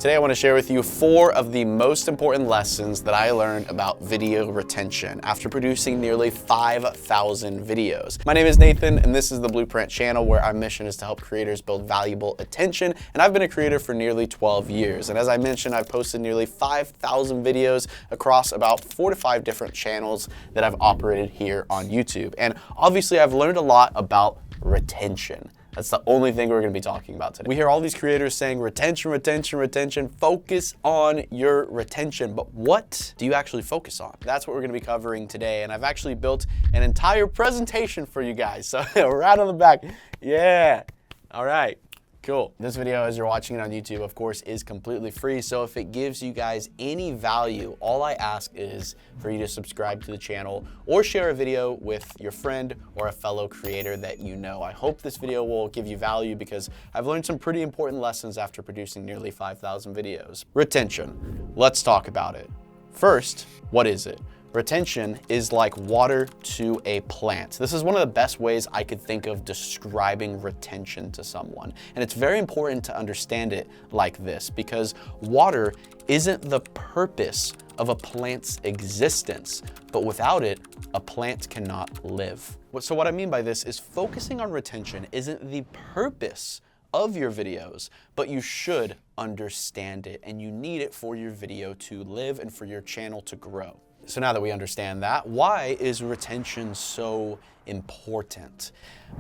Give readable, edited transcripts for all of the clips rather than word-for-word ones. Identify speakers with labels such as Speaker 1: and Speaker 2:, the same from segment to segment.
Speaker 1: Today I want to share with you 4 of the most important lessons that I learned about video retention after producing nearly 5,000 videos. My name is Nathan and this is the Blueprint channel where our mission is to help creators build valuable attention, and I've been a creator for nearly 12 years. And as I mentioned, I've posted nearly 5,000 videos across about 4 to 5 different channels that I've operated here on YouTube. And obviously I've learned a lot about retention. That's the only thing we're going to be talking about today. We hear all these creators saying retention, retention, retention, focus on your retention. But what do you actually focus on? That's what we're going to be covering today. And I've actually built an entire presentation for you guys. So right on the back. Yeah. All right. Cool. This video, as you're watching it on YouTube, of course, is completely free. So if it gives you guys any value, all I ask is for you to subscribe to the channel or share a video with your friend or a fellow creator that you know. I hope this video will give you value because I've learned some pretty important lessons after producing nearly 5,000 videos. Retention. Let's talk about it. First, what is it? Retention is like water to a plant. This is one of the best ways I could think of describing retention to someone. And it's very important to understand it like this because water isn't the purpose of a plant's existence, but without it, a plant cannot live. So what I mean by this is focusing on retention isn't the purpose of your videos, but you should understand it and you need it for your video to live and for your channel to grow. So now that we understand that, why is retention so important?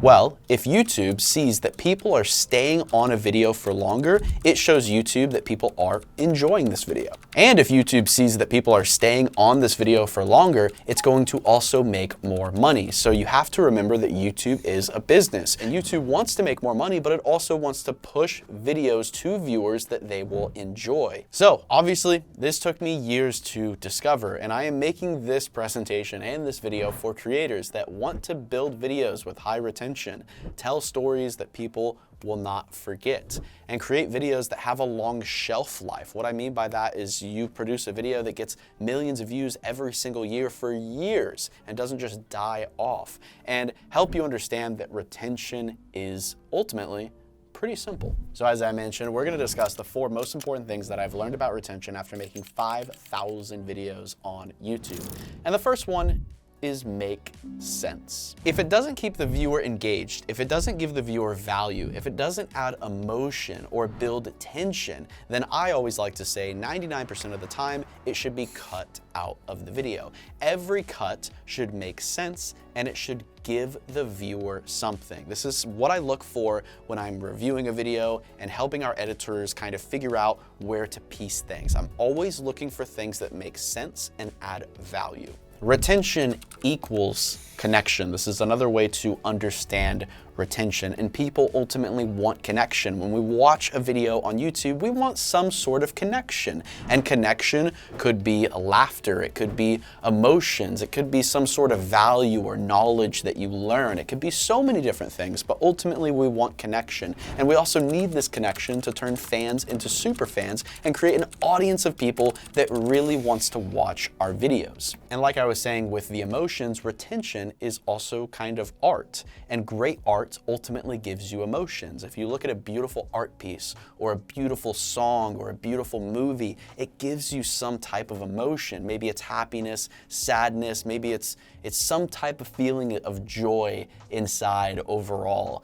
Speaker 1: Well, if YouTube sees that people are staying on a video for longer, it shows YouTube that people are enjoying this video. And if YouTube sees that people are staying on this video for longer, it's going to also make more money. So you have to remember that YouTube is a business and YouTube wants to make more money, but it also wants to push videos to viewers that they will enjoy. So obviously this took me years to discover, and I am making this presentation and this video for creators that want to build videos with high retention, tell stories that people will not forget, and create videos that have a long shelf life. What I mean by that is you produce a video that gets millions of views every single year for years and doesn't just die off, and help you understand that retention is ultimately pretty simple. So as I mentioned, we're going to discuss the 4 most important things that I've learned about retention after making 5,000 videos on YouTube. And the first one is make sense. If it doesn't keep the viewer engaged, if it doesn't give the viewer value, if it doesn't add emotion or build tension, then I always like to say 99% of the time it should be cut out of the video. Every cut should make sense and it should give the viewer something. This is what I look for when I'm reviewing a video and helping our editors kind of figure out where to piece things. I'm always looking for things that make sense and add value. Retention equals connection. This is another way to understand retention, and people ultimately want connection. When we watch a video on YouTube, we want some sort of connection, and connection could be laughter, it could be emotions, it could be some sort of value or knowledge that you learn. It could be so many different things, but ultimately we want connection, and we also need this connection to turn fans into super fans and create an audience of people that really wants to watch our videos. And like I was saying with the emotions, retention is also kind of art, and great art ultimately gives you emotions. If you look at a beautiful art piece or a beautiful song or a beautiful movie, it gives you some type of emotion. Maybe it's happiness, sadness, maybe it's some type of feeling of joy inside overall.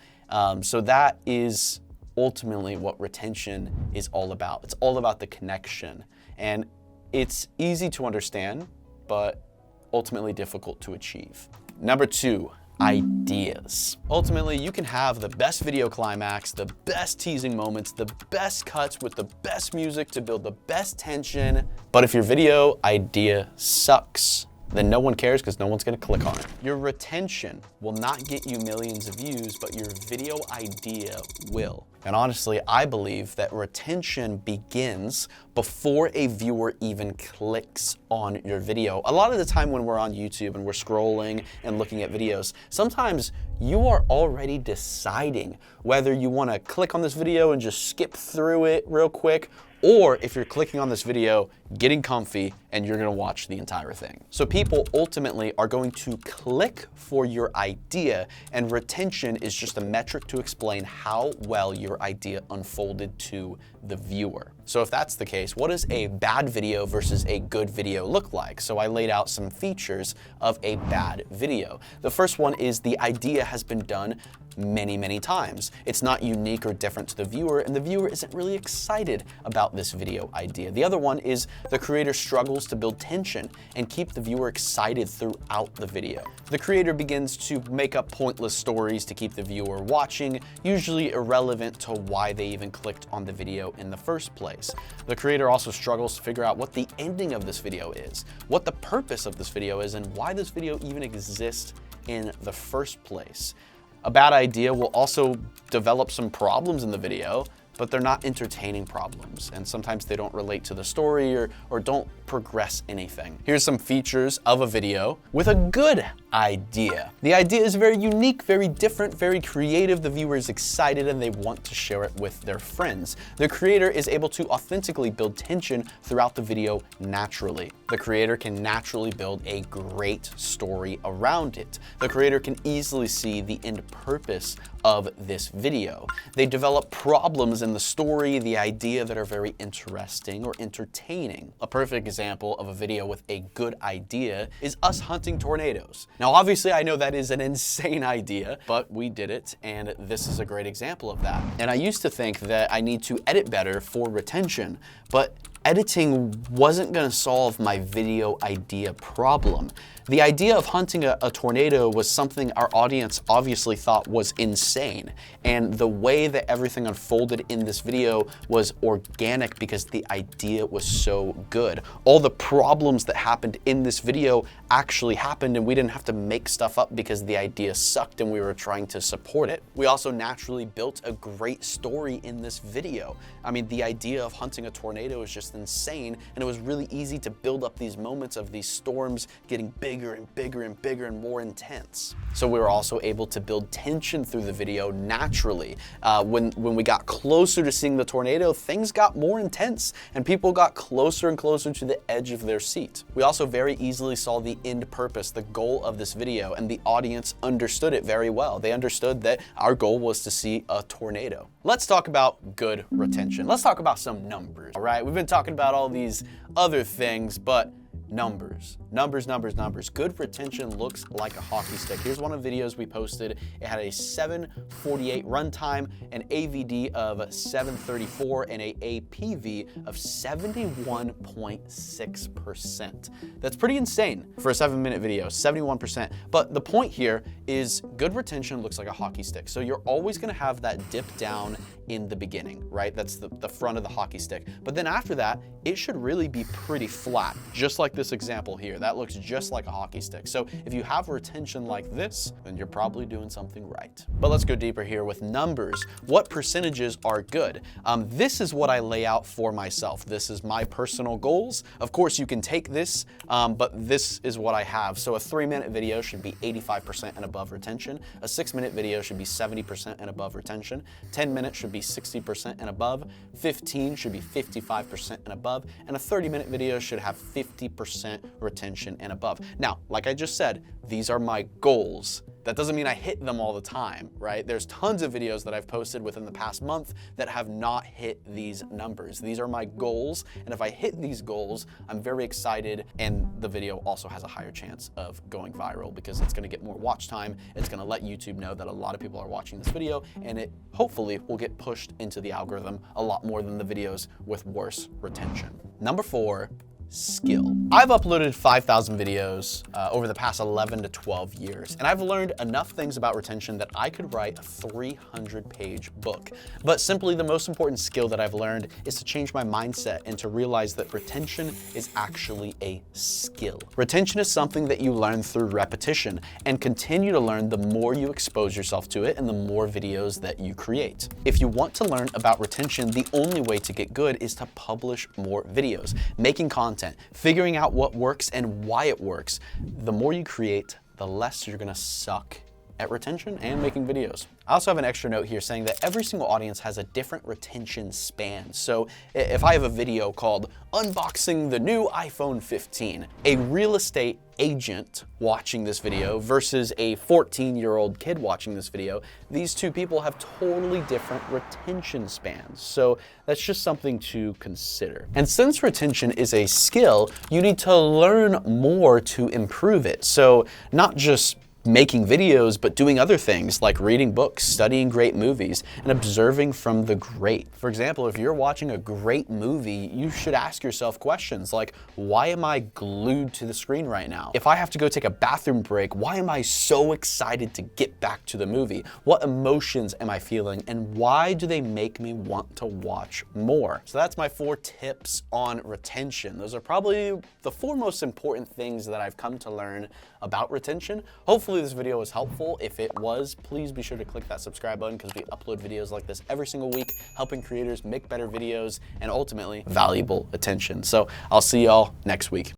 Speaker 1: So that is ultimately what retention is all about. It's all about the connection, and it's easy to understand, but ultimately difficult to achieve. Number 2, ideas. Ultimately, you can have the best video climax, the best teasing moments, the best cuts with the best music to build the best tension, but if your video idea sucks, then no one cares because no one's going to click on it. Your retention will not get you millions of views, but your video idea will. And honestly, I believe that retention begins before a viewer even clicks on your video. A lot of the time when we're on YouTube and we're scrolling and looking at videos, sometimes you are already deciding whether you want to click on this video and just skip through it real quick, or if you're clicking on this video, getting comfy, and you're gonna watch the entire thing. So people ultimately are going to click for your idea, and retention is just a metric to explain how well your idea unfolded to the viewer. So if that's the case, what does a bad video versus a good video look like? So I laid out some features of a bad video. The first one is the idea has been done many times. It's not unique or different to the viewer, and the viewer isn't really excited about this video idea. The other one is the creator struggles to build tension and keep the viewer excited throughout the video. The creator begins to make up pointless stories to keep the viewer watching, usually irrelevant to why they even clicked on the video in the first place. The creator also struggles to figure out what the ending of this video is, what the purpose of this video is, and why this video even exists in the first place. A bad idea will also develop some problems in the video, but they're not entertaining problems, and sometimes they don't relate to the story or don't progress anything. Here's some features of a video with a good idea. The idea is very unique, very different, very creative. The viewer is excited and they want to share it with their friends. The creator is able to authentically build tension throughout the video naturally. The creator can naturally build a great story around it. The creator can easily see the end purpose of this video. They develop problems in the story, the idea that are very interesting or entertaining. A perfect example of a video with a good idea is us hunting tornadoes. Now, obviously, I know that is an insane idea, but we did it, and this is a great example of that. And I used to think that I need to edit better for retention, but editing wasn't gonna solve my video idea problem. The idea of hunting a tornado was something our audience obviously thought was insane. And the way that everything unfolded in this video was organic because the idea was so good. All the problems that happened in this video actually happened, and we didn't have to make stuff up because the idea sucked and we were trying to support it. We also naturally built a great story in this video. I mean, the idea of hunting a tornado is just insane, and it was really easy to build up these moments of these storms getting bigger and bigger and bigger and more intense. So we were also able to build tension through the video naturally. When we got closer to seeing the tornado, things got more intense and people got closer and closer to the edge of their seat. We also very easily saw the end purpose, the goal of this video, and the audience understood it very well. They understood that our goal was to see a tornado. Let's talk about good retention. Let's talk about some numbers, all right? We've been talking about all these other things, but numbers. Good retention looks like a hockey stick. Here's one of the videos we posted. It had a 7:48 runtime, an AVD of 734, and a APV of 71.6%. That's pretty insane for a 7-minute video, 71%. But the point here is good retention looks like a hockey stick. So you're always gonna have that dip down in the beginning, right? That's the front of the hockey stick. But then after that, it should really be pretty flat, just like this example here. That looks just like a hockey stick. So if you have retention like this, then you're probably doing something right. But let's go deeper here with numbers. What percentages are good? This is what I lay out for myself. This is my personal goals. Of course, you can take this, but this is what I have. So a 3-minute video should be 85% and above retention. A 6-minute video should be 70% and above retention. 10 minutes should be 60% and above. 15 should be 55% and above. And a 30-minute video should have 50% retention and above. Now, like I just said, these are my goals. That doesn't mean I hit them all the time, right? There's tons of videos that I've posted within the past month that have not hit these numbers. These are my goals, and if I hit these goals, I'm very excited, and the video also has a higher chance of going viral because it's gonna get more watch time. It's gonna let YouTube know that a lot of people are watching this video, and it hopefully will get pushed into the algorithm a lot more than the videos with worse retention. Number 4, skill. I've uploaded 5,000 videos over the past 11 to 12 years, and I've learned enough things about retention that I could write a 300-page book. But simply the most important skill that I've learned is to change my mindset and to realize that retention is actually a skill. Retention is something that you learn through repetition and continue to learn the more you expose yourself to it and the more videos that you create. If you want to learn about retention, the only way to get good is to publish more videos, making content, figuring out what works and why it works. The more you create, the less you're gonna suck at retention and making videos. I also have an extra note here saying that every single audience has a different retention span. So if I have a video called Unboxing the New iPhone 15, a real estate agent watching this video versus a 14-year-old kid watching this video, these two people have totally different retention spans. So that's just something to consider. And since retention is a skill, you need to learn more to improve it. So not just making videos, but doing other things like reading books, studying great movies, and observing from the great. For example, if you're watching a great movie, you should ask yourself questions like, why am I glued to the screen right now? If I have to go take a bathroom break, why am I so excited to get back to the movie? What emotions am I feeling, and why do they make me want to watch more? So that's my 4 tips on retention. Those are probably the 4 most important things that I've come to learn about retention. Hopefully this video was helpful. If it was, please be sure to click that subscribe button because we upload videos like this every single week, helping creators make better videos and ultimately valuable attention. So I'll see y'all next week.